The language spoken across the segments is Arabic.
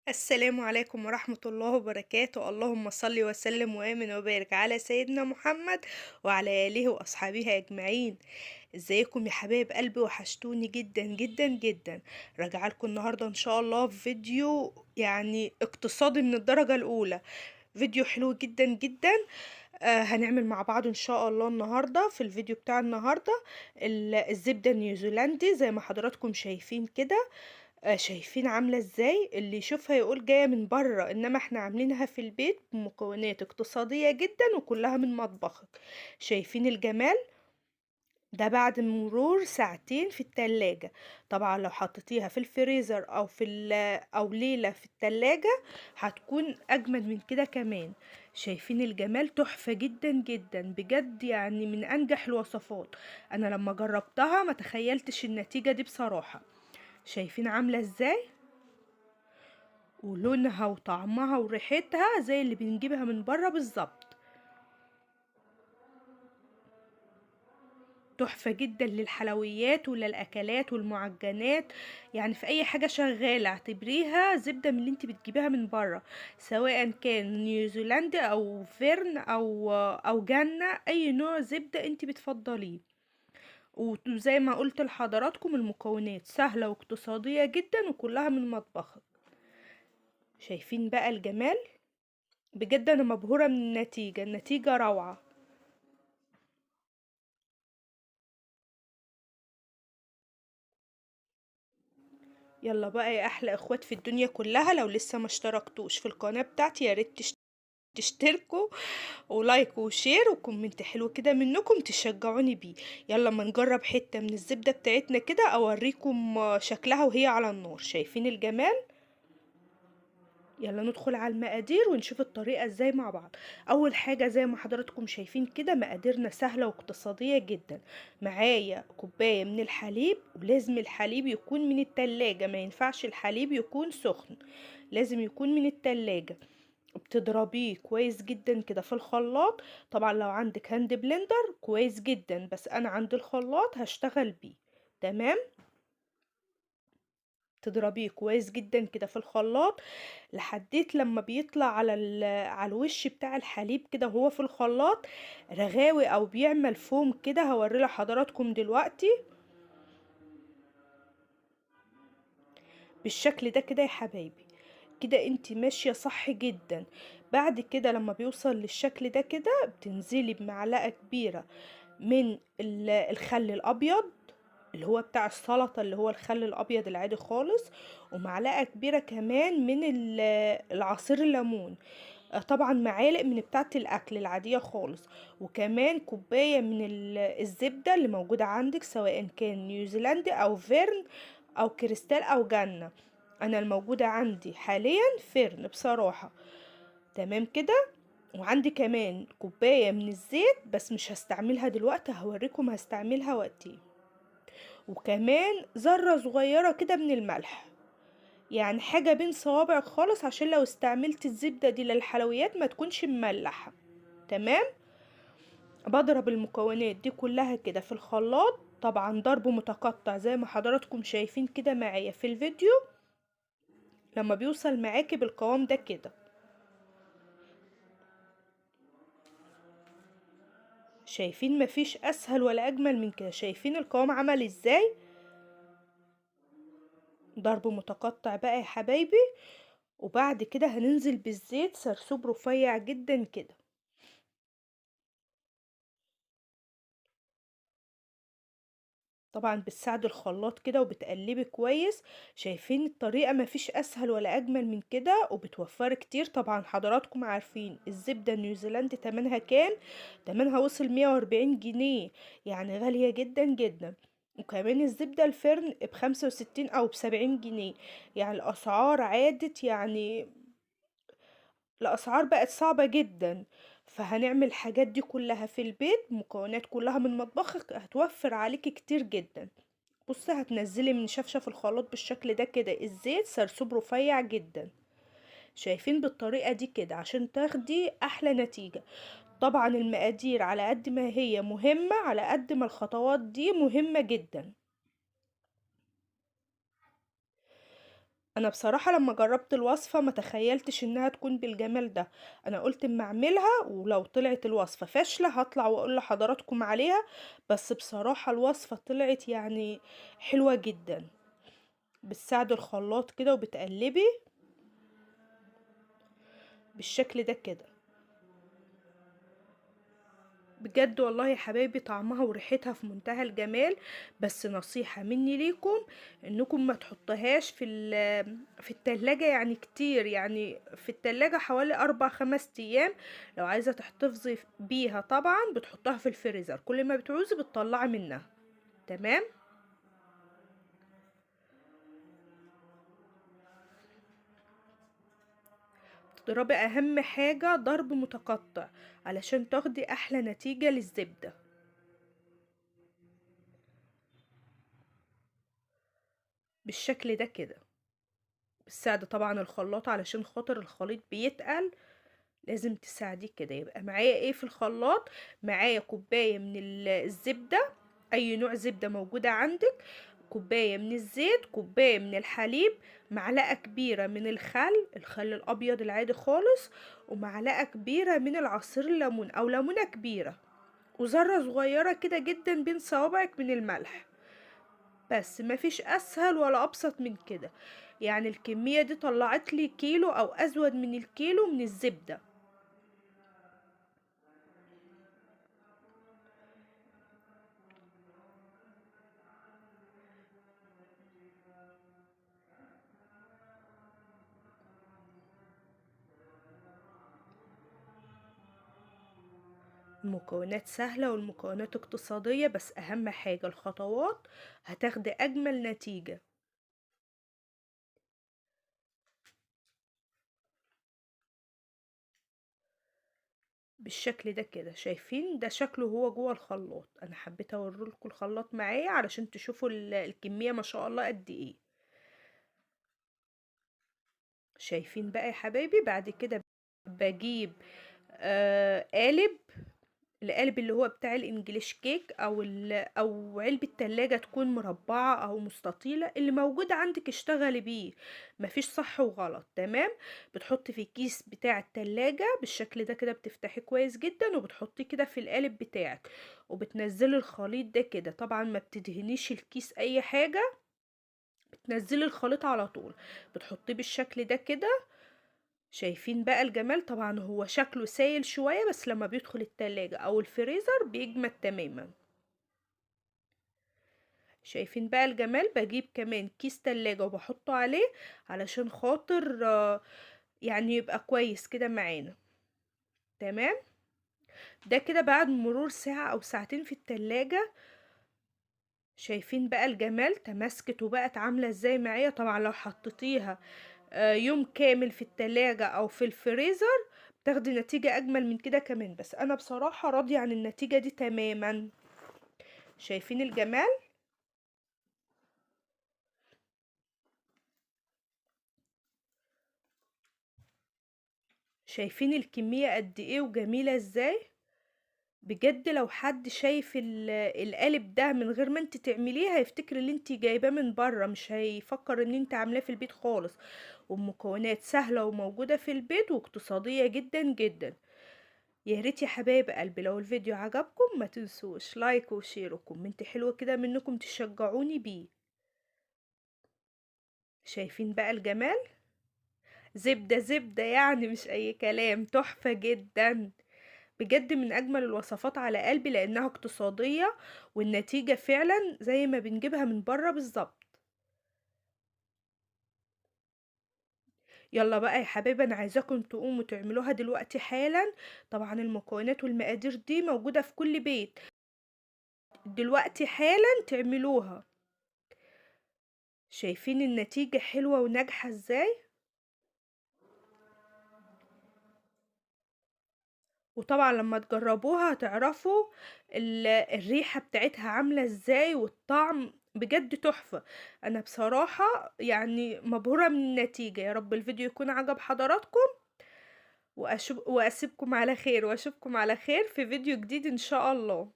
السلام عليكم ورحمة الله وبركاته، اللهم صل وسلم وآمن وبارك على سيدنا محمد وعلى آله وأصحابه أجمعين. ازيكم يا حبايب قلبي؟ وحشتوني جدا جدا جدا. راجعه لكم النهارده ان شاء الله في فيديو يعني اقتصادي من الدرجة الأولى. فيديو حلو جدا جدا. هنعمل مع بعض ان شاء الله النهارده في الفيديو بتاع النهارده الزبدة النيوزيلندي زي ما حضراتكم شايفين كده. شايفين عاملة ازاي؟ اللي يشوفها يقول جاية من برا، انما احنا عاملينها في البيت بمكونات اقتصادية جدا وكلها من مطبخك. شايفين الجمال ده بعد مرور ساعتين في التلاجة. طبعا لو حطيتيها في الفريزر او ليلة في التلاجة هتكون اجمد من كده كمان. شايفين الجمال؟ تحفة جدا جدا بجد، يعني من انجح الوصفات. انا لما جربتها ما تخيلتش النتيجة دي بصراحة. شايفين عاملة ازاي؟ ولونها وطعمها وريحتها زي اللي بنجيبها من بره بالظبط. تحفة جدا للحلويات وللأكلات والمعجنات. يعني في أي حاجة شغالة اعتبريها زبدة من اللي انت بتجيبيها من بره، سواء كان نيوزيلندي أو فيرن أو جنة، أي نوع زبدة انت بتفضليه. وزي ما قلت لحضراتكم المكونات سهلة واقتصادية جدا وكلها من مطبخك. شايفين بقى الجمال؟ بجد انا مبهورة من النتيجة روعة. يلا بقى يا احلى اخوات في الدنيا كلها، لو لسه ما اشتركتوش في القناة بتاعتي يا ريت تشتركوا ولايك وشير وكومنت حلو كده منكم تشجعوني بيه. يلا ما نجرب حتة من الزبدة بتاعتنا كده اوريكم شكلها وهي على النار. شايفين الجمال؟ يلا ندخل على المقادير ونشوف الطريقة ازاي مع بعض. اول حاجة زي ما حضراتكم شايفين كده مقاديرنا سهلة واقتصادية جدا. معايا كوباية من الحليب، ولازم الحليب يكون من التلاجة، ما ينفعش الحليب يكون سخن، لازم يكون من التلاجة. بتضربيه كويس جدا كده في الخلاط. طبعا لو عندك هاند بلندر كويس جدا، بس انا عندي الخلاط هشتغل بيه. تمام. تضربيه كويس جدا كده في الخلاط لحديت لما بيطلع على الوش بتاع الحليب كده وهو في الخلاط رغاوي او بيعمل فوم كده. هوري لحضراتكم دلوقتي بالشكل ده كده يا حبايبي. كده انتي ماشية صح جدا. بعد كده لما بيوصل للشكل ده كده بتنزلي بمعلقة كبيرة من الخل الابيض اللي هو بتاع السلطة، اللي هو الخل الابيض العادي خالص، ومعلقة كبيرة كمان من العصير الليمون. طبعا معالق من بتاعة الاكل العادية خالص. وكمان كوباية من الزبدة اللي موجودة عندك، سواء كان نيوزيلندي او فيرن او كريستال او جنة. انا الموجودة عندي حاليا فيرن بصراحة. تمام كده. وعندي كمان كوباية من الزيت بس مش هستعملها دلوقتي، هوريكم هستعملها وقتي. وكمان ذرة صغيرة كده من الملح، يعني حاجة بين صوابعك خالص عشان لو استعملت الزبدة دي للحلويات ما تكونش مملحة. تمام. بضرب المكونات دي كلها كده في الخلاط، طبعا ضرب متقطع زي ما حضراتكم شايفين كده معايا في الفيديو. لما بيوصل معاكي بالقوام ده كده، شايفين مفيش اسهل ولا اجمل من كده. شايفين القوام عمل ازاي؟ ضرب متقطع بقى يا حبايبي. وبعد كده هننزل بالزيت سرسوب رفيع جدا كده. طبعا بتساعد الخلاط كده وبتقلبي كويس. شايفين الطريقة؟ مفيش اسهل ولا اجمل من كده وبتوفر كتير. طبعا حضراتكم عارفين الزبدة النيوزيلندي تمنها كام؟ تمنها وصل 140 جنيه، يعني غالية جدا جدا. وكمان الزبدة الفرن ب65 او ب70 جنيه. يعني الاسعار عادت، يعني الأسعار بقت صعبة جدا. فهنعمل الحاجات دي كلها في البيت، مكونات كلها من مطبخك، هتوفر عليكي كتير جدا. بصي هتنزلي من شفشة في الخلاط بالشكل ده كده الزيت سرسوب رفيع جدا. شايفين؟ بالطريقة دي كده عشان تاخدي أحلى نتيجة. طبعا المقادير على قد ما هي مهمة على قد ما الخطوات دي مهمة جدا. انا بصراحة لما جربت الوصفة ما تخيلتش انها تكون بالجمال ده. انا قلت اما اعملها ولو طلعت الوصفة فاشلة هطلع واقول لحضراتكم عليها. بس بصراحة الوصفة طلعت يعني حلوة جدا. بتساعد الخلاط كده وبتقلبي بالشكل ده كده. بجد والله يا حبايبي طعمها وريحتها في منتهى الجمال. بس نصيحة مني ليكم انكم ما تحطهاش في التلاجة يعني كتير، يعني في التلاجة حوالي 4 5 ايام. لو عايزة تحتفظي بيها طبعا بتحطها في الفريزر، كل ما بتعوزي بتطلعي منها. تمام. تضربي اهم حاجة ضرب متقطع علشان تاخدي احلى نتيجة للزبدة بالشكل ده كده. بتساعد طبعا الخلاط علشان خاطر الخليط بيتقل. لازم تساعديه كده. يبقى معايا ايه في الخلاط؟ معايا كوباية من الزبدة، اي نوع زبدة موجودة عندك، كوباية من الزيت، كوباية من الحليب، معلقة كبيرة من الخل الابيض العادي خالص، ومعلقة كبيرة من العصير الليمون او ليمونة كبيرة، وذرة صغيرة كده جدا بين صوابعك من الملح. بس مفيش اسهل ولا ابسط من كده. يعني الكمية دي طلعت لي كيلو او ازود من الكيلو من الزبدة. المكونات سهلة والمكونات اقتصادية، بس أهم حاجة الخطوات هتاخدي أجمل نتيجة بالشكل ده كده. شايفين ده شكله هو جوه الخلاط؟ أنا حبيت أوريلكوا الخلاط معايا علشان تشوفوا الكمية ما شاء الله قد إيه. شايفين بقى يا حبايبي؟ بعد كده بجيب قالب، القالب اللي هو بتاع الانجليش كيك او علبة تلاجة تكون مربعة او مستطيلة، اللي موجود عندك اشتغلي بيه. مفيش صح وغلط. تمام. بتحطي في الكيس بتاع التلاجة بالشكل ده كده، بتفتحيه كويس جدا وبتحطيه كده في القالب بتاعك، وبتنزلي الخليط ده كده. طبعا ما بتدهنيش الكيس اي حاجة، بتنزلي الخليط على طول، بتحطيه بالشكل ده كده. شايفين بقى الجمال؟ طبعا هو شكله سايل شوية، بس لما بيدخل التلاجة او الفريزر بيجمد تماما. شايفين بقى الجمال؟ بجيب كمان كيس تلاجة وبحطه عليه علشان خاطر يعني يبقى كويس كده معانا. تمام. ده كده بعد مرور ساعة او ساعتين في التلاجة. شايفين بقى الجمال؟ تماسكت وبقت عاملة ازاي معايا. طبعا لو حطيتيها يوم كامل في التلاجة او في الفريزر تاخدي نتيجة اجمل من كده كمان. بس انا بصراحة راضية عن النتيجة دي تماما. شايفين الجمال؟ شايفين الكمية قد ايه وجميلة ازاي؟ بجد لو حد شايف القالب ده من غير ما انت تعمليه هيفتكر ان انت جايباه من بره، مش هيفكر ان انت عاملاه في البيت خالص. والمكونات سهلة وموجودة في البيت واقتصادية جدا جدا. يا ريت يا حبايب قلبي لو الفيديو عجبكم ما تنسوش لايك وشير وكومنت حلوة كده منكم تشجعوني بيه. شايفين بقى الجمال؟ زبدة زبدة يعني مش اي كلام، تحفة جدا. بجد من اجمل الوصفات على قلبي لانها اقتصادية، والنتيجة فعلا زي ما بنجيبها من بره بالظبط. يلا بقى يا حبايبي انا عايزاكم تقوموا تعملوها دلوقتي حالا. طبعا المكونات والمقادير دي موجودة في كل بيت. دلوقتي حالا تعملوها. شايفين النتيجة حلوة وناجحة ازاي؟ وطبعا لما تجربوها هتعرفوا الريحة بتاعتها عاملة ازاي، والطعم بجد تحفة. انا بصراحة يعني مبهورة من النتيجة. يا رب الفيديو يكون عجب حضراتكم، واسيبكم على خير، واشوفكم على خير في فيديو جديد ان شاء الله.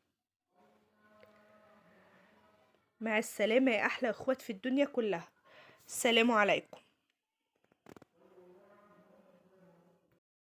مع السلامة يا احلى اخوات في الدنيا كلها. السلام عليكم.